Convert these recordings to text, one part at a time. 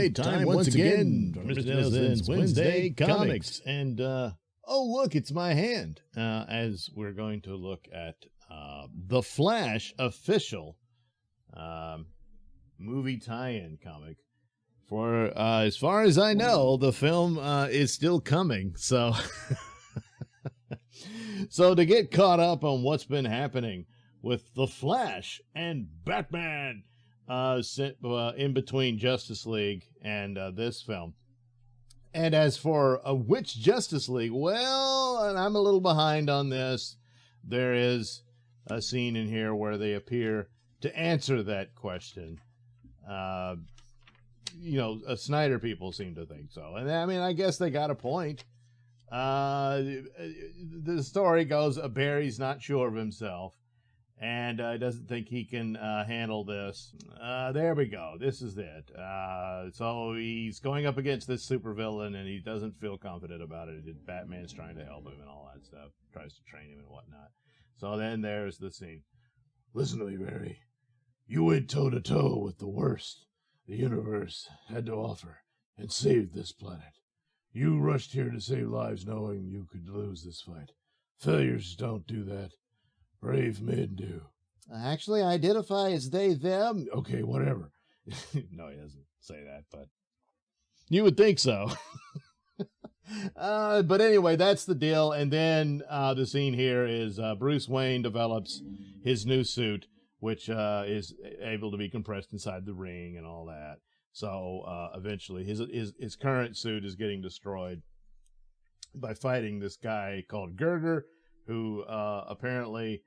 right, time once again for Mr. Nailsin's Wednesday Comics. And, oh, look, it's my hand. As we're going to look at The Flash official movie tie-in comic. For as far as I know, the film is still coming. So, so to get caught up on what's been happening with The Flash and Batman in between Justice League and this film. And as for which Justice League, well, and I'm a little behind on this. There is a scene in here where they appear to answer that question. Snyder people seem to think so. And I mean, I guess they got a point. The story goes, Barry's not sure of himself. And doesn't think he can handle this. There we go. This is it. So he's going up against this supervillain, and he doesn't feel confident about it. Batman's trying to help him and all that stuff. Tries to train him and whatnot. So then there's the scene. Listen to me, Barry. You went toe-to-toe with the worst the universe had to offer and saved this planet. You rushed here to save lives knowing you could lose this fight. Failures don't do that. Brave men do. Actually, I identify as they, them. Okay, whatever. No, he doesn't say that, but you would think so. But anyway, that's the deal. And then the scene here is Bruce Wayne develops his new suit, which is able to be compressed inside the ring and all that. So eventually his current suit is getting destroyed by fighting this guy called Girder, who apparently...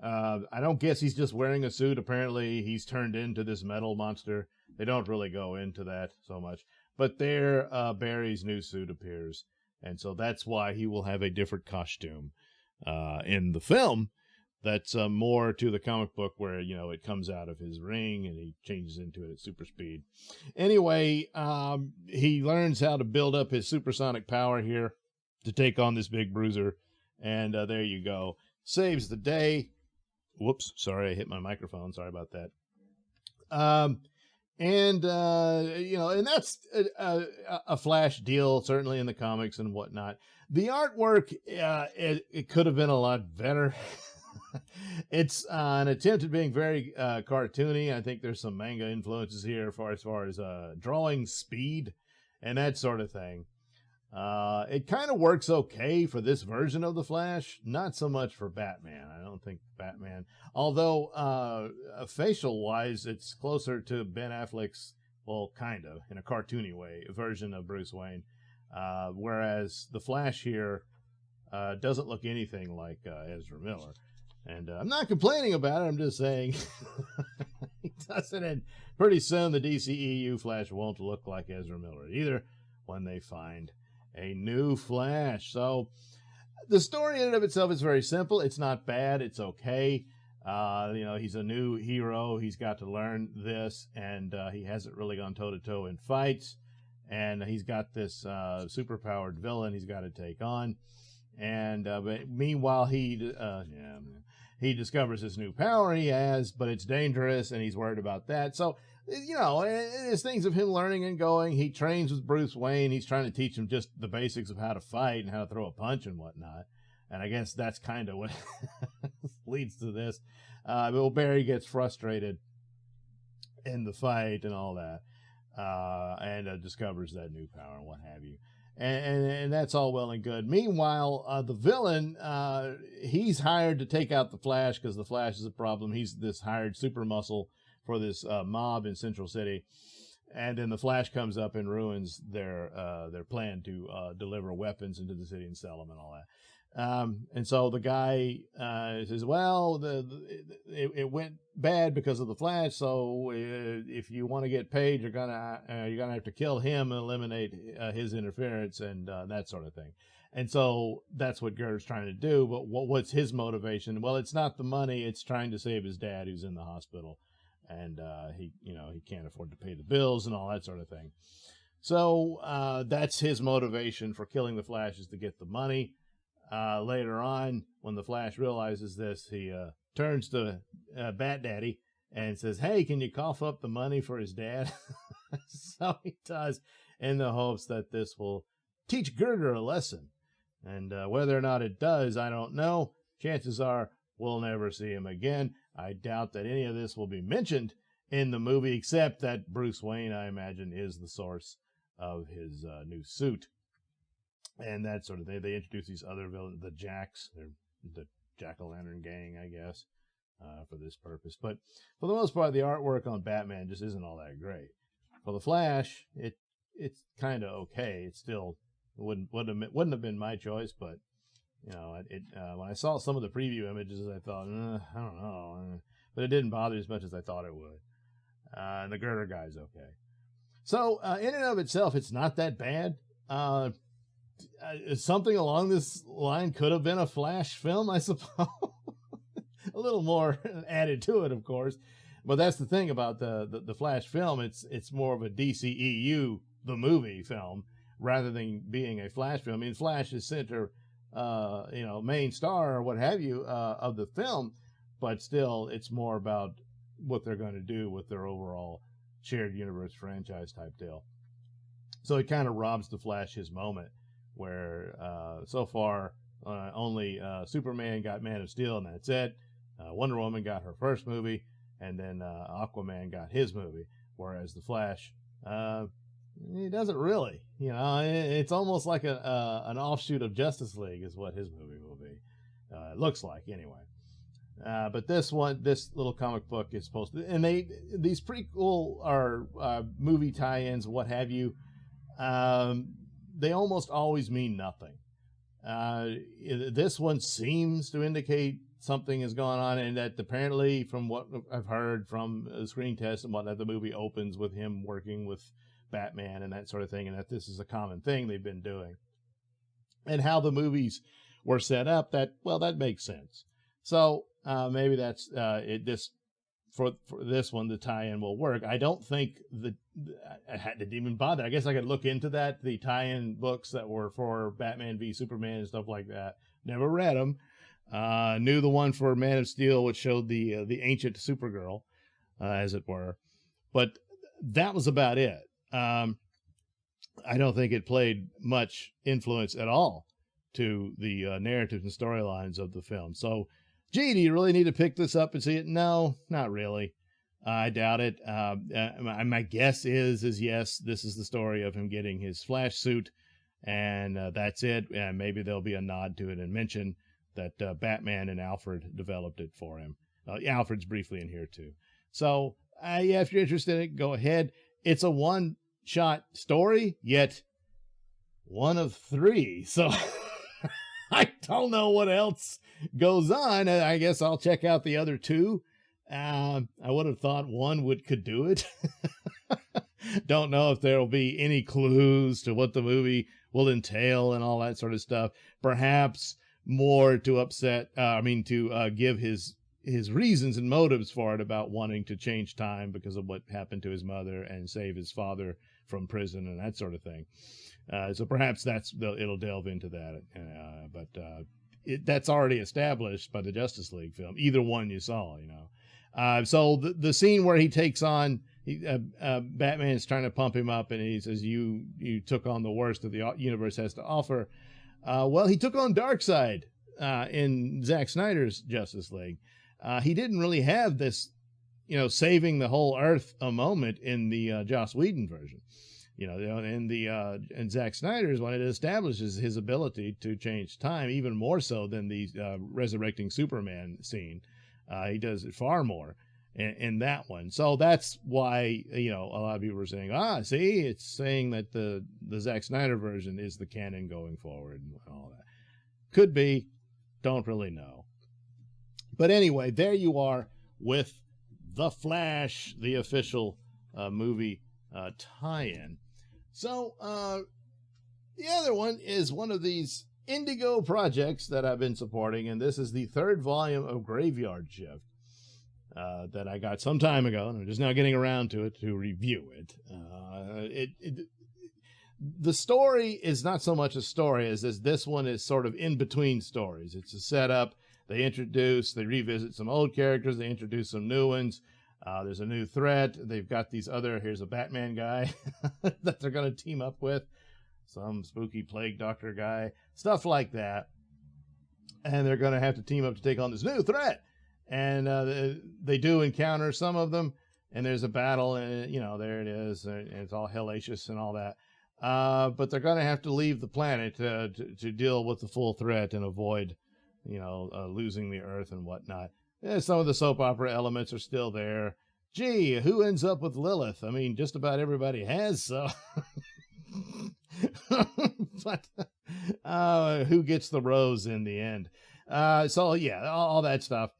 I don't guess he's just wearing a suit. Apparently, he's turned into this metal monster. They don't really go into that so much. But there, Barry's new suit appears. And so that's why he will have a different costume in the film. That's more to the comic book where, it comes out of his ring and he changes into it at super speed. Anyway, he learns how to build up his supersonic power here to take on this big bruiser. And there you go. Saves the day. Whoops, sorry, I hit my microphone. Sorry about that. And that's a Flash deal, certainly in the comics and whatnot. The artwork, it could have been a lot better. It's an attempt at being very cartoony. I think there's some manga influences here as far as drawing speed and that sort of thing. It kind of works okay for this version of the Flash, not so much for Batman. I don't think Batman, although facial wise, it's closer to Ben Affleck's, well, kind of in a cartoony way, version of Bruce Wayne. Whereas the Flash here doesn't look anything like Ezra Miller. And I'm not complaining about it. I'm just saying he doesn't. And pretty soon the DCEU Flash won't look like Ezra Miller either when they find a new Flash. So the story in and of itself is very simple. It's not bad. It's okay. He's a new hero. He's got to learn this, and he hasn't really gone toe-to-toe in fights. And he's got this super-powered villain he's got to take on. And but meanwhile, he discovers this new power he has, but it's dangerous, and he's worried about that. So, there's things of him learning and going. He trains with Bruce Wayne. He's trying to teach him just the basics of how to fight and how to throw a punch and whatnot. And I guess that's kind of what leads to this. Barry gets frustrated in the fight and all that, and discovers that new power and what have you. And that's all well and good. Meanwhile, the villain, he's hired to take out the Flash because the Flash is a problem. He's this hired super muscle for this mob in Central City. And then the Flash comes up and ruins their plan to deliver weapons into the city and sell them and all that. And so the guy says, well, it went bad because of the Flash. So if you want to get paid, you're gonna have to kill him and eliminate his interference and that sort of thing. And so that's what Gert's trying to do. But what's his motivation? Well, it's not the money. It's trying to save his dad who's in the hospital. And he can't afford to pay the bills and all that sort of thing. So that's his motivation for killing the Flash, is to get the money. Later on, when the Flash realizes this, he turns to Bat Daddy and says, hey, can you cough up the money for his dad? So he does, in the hopes that this will teach Girder a lesson. And whether or not it does, I don't know. Chances are we'll never see him again. I doubt that any of this will be mentioned in the movie, except that Bruce Wayne, I imagine, is the source of his new suit. And that sort of thing. They introduce these other villains, the Jacks. They're the Jack-o'-lantern gang, I guess, for this purpose. But for the most part, the artwork on Batman just isn't all that great. For the Flash, it's kind of okay. It still wouldn't have been my choice, but you know, when I saw some of the preview images, I thought, I don't know, but it didn't bother as much as I thought it would. And the Girder guy's okay. So in and of itself, it's not that bad. Something along this line could have been a Flash film, I suppose. A little more added to it, of course. But that's the thing about the Flash film. It's more of a DCEU, the movie film, rather than being a Flash film. I mean, Flash is center, main star or what have you of the film, but still, it's more about what they're going to do with their overall shared universe franchise type deal. So it kind of robs the Flash his moment, where so far only Superman got Man of Steel, and that's it. Wonder Woman got her first movie, and then Aquaman got his movie, whereas the Flash, he doesn't really. You know, it's almost like an offshoot of Justice League is what his movie will be. It looks like, anyway. But this little comic book is supposed to, and these prequel or movie tie-ins, what have you, they almost always mean nothing. This one seems to indicate something is going on, and that apparently, from what I've heard from the screen test and whatnot, the movie opens with him working with Batman and that sort of thing, and that this is a common thing they've been doing. And how the movies were set up, that makes sense. So maybe that's for this one, the tie-in will work. I don't think I didn't even bother. I guess I could look into that, the tie-in books that were for Batman v Superman and stuff like that. Never read them. Knew the one for Man of Steel, which showed the ancient Supergirl, as it were. But that was about it. I don't think it played much influence at all to the narratives and storylines of the film. So, gee, do you really need to pick this up and see it? No, not really. I doubt it. My guess is yes, this is the story of him getting his Flash suit, and that's it. And maybe there'll be a nod to it and mention that Batman and Alfred developed it for him. Alfred's briefly in here too. So, if you're interested in it, go ahead. It's a one-shot story, yet one of three. So I don't know what else goes on. I guess I'll check out the other two. I would have thought one could do it. Don't know if there'll be any clues to what the movie will entail and all that sort of stuff. Perhaps more to give his reasons and motives for it, about wanting to change time because of what happened to his mother and save his father from prison and that sort of thing. So perhaps it'll delve into that. But that's already established by the Justice League film. Either one you saw, you know. So the scene where he takes on, Batman's trying to pump him up, and he says, you took on the worst that the universe has to offer. Well, he took on Darkseid in Zack Snyder's Justice League. He didn't really have this, saving the whole Earth a moment in the Joss Whedon version. In Zack Snyder's one, it establishes his ability to change time even more so than the resurrecting Superman scene. He does it far more in that one. So that's why, a lot of people are saying, see, it's saying that the Zack Snyder version is the canon going forward and all that. Could be, don't really know. But anyway, there you are with The Flash, the official movie tie-in. So the other one is one of these Indigo projects that I've been supporting, and this is the third volume of Graveyard Shift that I got some time ago, and I'm just now getting around to it to review it. The story is not so much a story as this one is sort of in between stories. It's a setup. They revisit some old characters, they introduce some new ones. There's a new threat. They've got here's a Batman guy that they're going to team up with, some spooky plague doctor guy, stuff like that. And they're going to have to team up to take on this new threat. And they do encounter some of them, and there's a battle, and there it is, and it's all hellacious and all that. But they're going to have to leave the planet to deal with the full threat and avoid, losing the Earth and whatnot. Yeah, some of the soap opera elements are still there. Gee, who ends up with Lilith? I mean, just about everybody has, so. But who gets the rose in the end? So, yeah, all that stuff.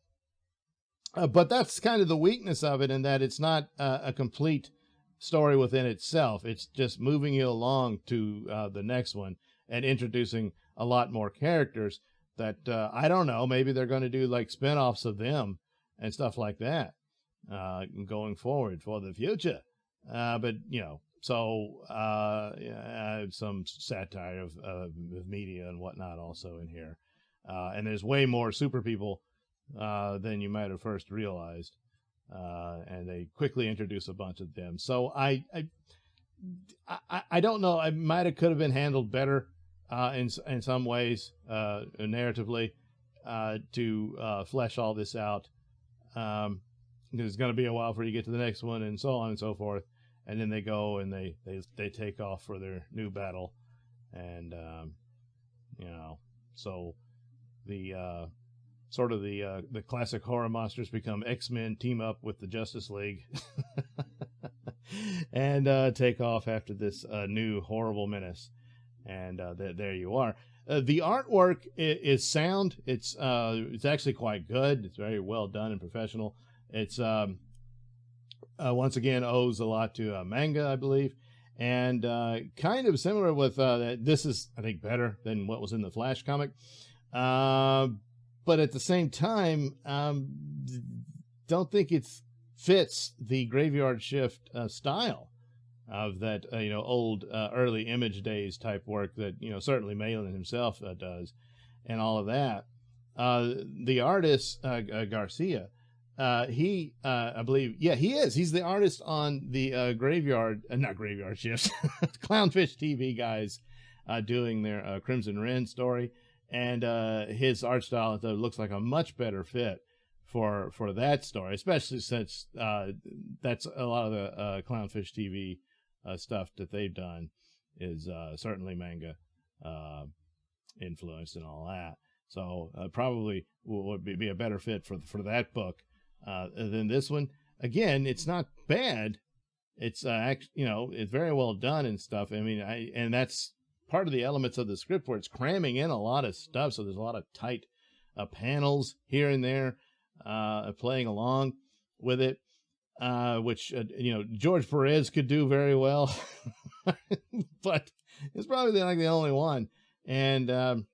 But that's kind of the weakness of it, in that it's not a complete story within itself. It's just moving you along to the next one and introducing a lot more characters that I don't know, maybe they're going to do like spin-offs of them and stuff like that going forward for the future. But so some satire of media and whatnot also in here, and there's way more super people than you might have first realized. And they quickly introduce a bunch of them. So I don't know. I could have been handled better in some ways narratively to flesh all this out. Because it's going to be a while before you get to the next one, and so on and so forth. And then they go and they take off for their new battle, and so the sort of the classic horror monsters become X-Men, team up with the Justice League, and take off after this new horrible menace. And there you are. The artwork is sound. It's actually quite good. It's very well done and professional. It's once again owes a lot to manga, I believe, and kind of similar with this is, I think, better than what was in the Flash comic. But at the same time, don't think it fits the Graveyard Shift style of that old early Image Days type work that certainly Malin himself does, and all of that. The artist Garcia, he I believe, yeah, he is. He's the artist on the not Graveyard Shift, Clownfish TV guys doing their Crimson Ren story. And his art style looks like a much better fit for that story, especially since that's a lot of the Clownfish TV stuff that they've done is certainly manga influenced and all that. So probably would be a better fit for that book than this one. Again, it's not bad. It's it's very well done and stuff. I mean, and that's part of the elements of the script, where it's cramming in a lot of stuff. So there's a lot of tight panels here and there playing along with it, which, George Perez could do very well, but it's probably the only one. And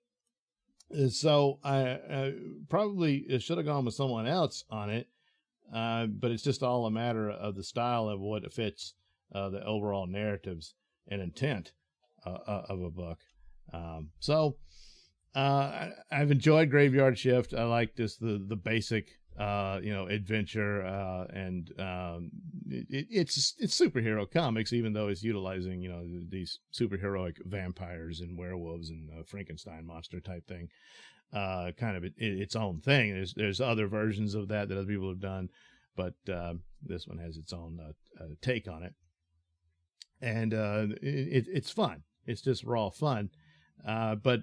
so I probably should have gone with someone else on it, but it's just all a matter of the style of what fits the overall narratives and intent of a book. So I've enjoyed Graveyard Shift. I like just the basic adventure, and it's superhero comics, even though it's utilizing these superheroic vampires and werewolves and Frankenstein monster type thing, kind of its own thing. There's other versions of that other people have done, but this one has its own take on it, and it's fun. It's just raw fun, but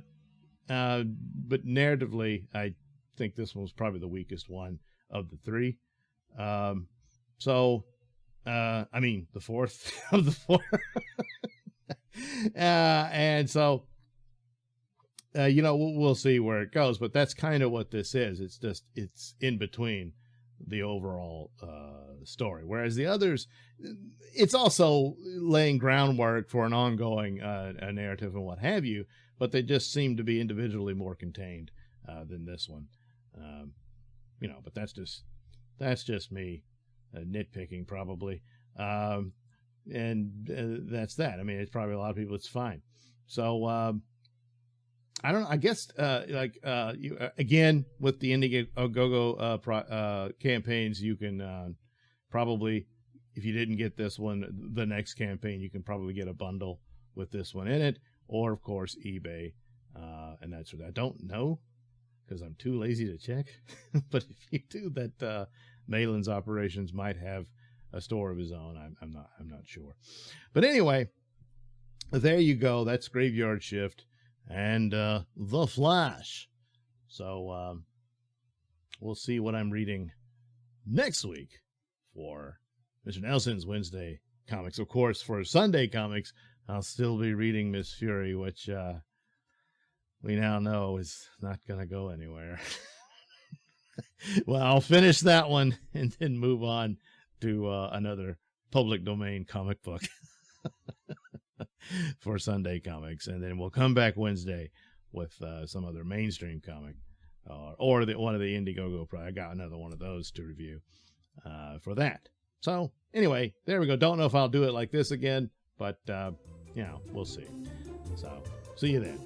narratively, I think this one was probably the weakest one of the three. So, I mean, the fourth of the four. And so, we'll see where it goes, but that's kind of what this is. It's in between the overall story, whereas the others, it's also laying groundwork for an ongoing a narrative and what have you, but they just seem to be individually more contained than this one. But that's just me nitpicking probably, and that's that. I mean, it's probably a lot of people, it's fine. So I don't know. I guess again, with the Indiegogo campaigns, you can probably, if you didn't get this one, the next campaign, you can probably get a bundle with this one in it, or of course eBay, and that's what I don't know because I'm too lazy to check. But if you do, that Nailin's Operations might have a store of his own. I'm not sure. But anyway, there you go. That's Graveyard Shift and The Flash. So we'll see what I'm reading next week for Mr. Nailsin's Wednesday comics. Of course, for Sunday comics, I'll still be reading Miss Fury, which we now know is not going to go anywhere. Well, I'll finish that one and then move on to another public domain comic book for Sunday comics. And then we'll come back Wednesday with some other mainstream comic or one of the Indiegogo. I got another one of those to review for that. So anyway, there we go. Don't know if I'll do it like this again, but, we'll see. So see you then.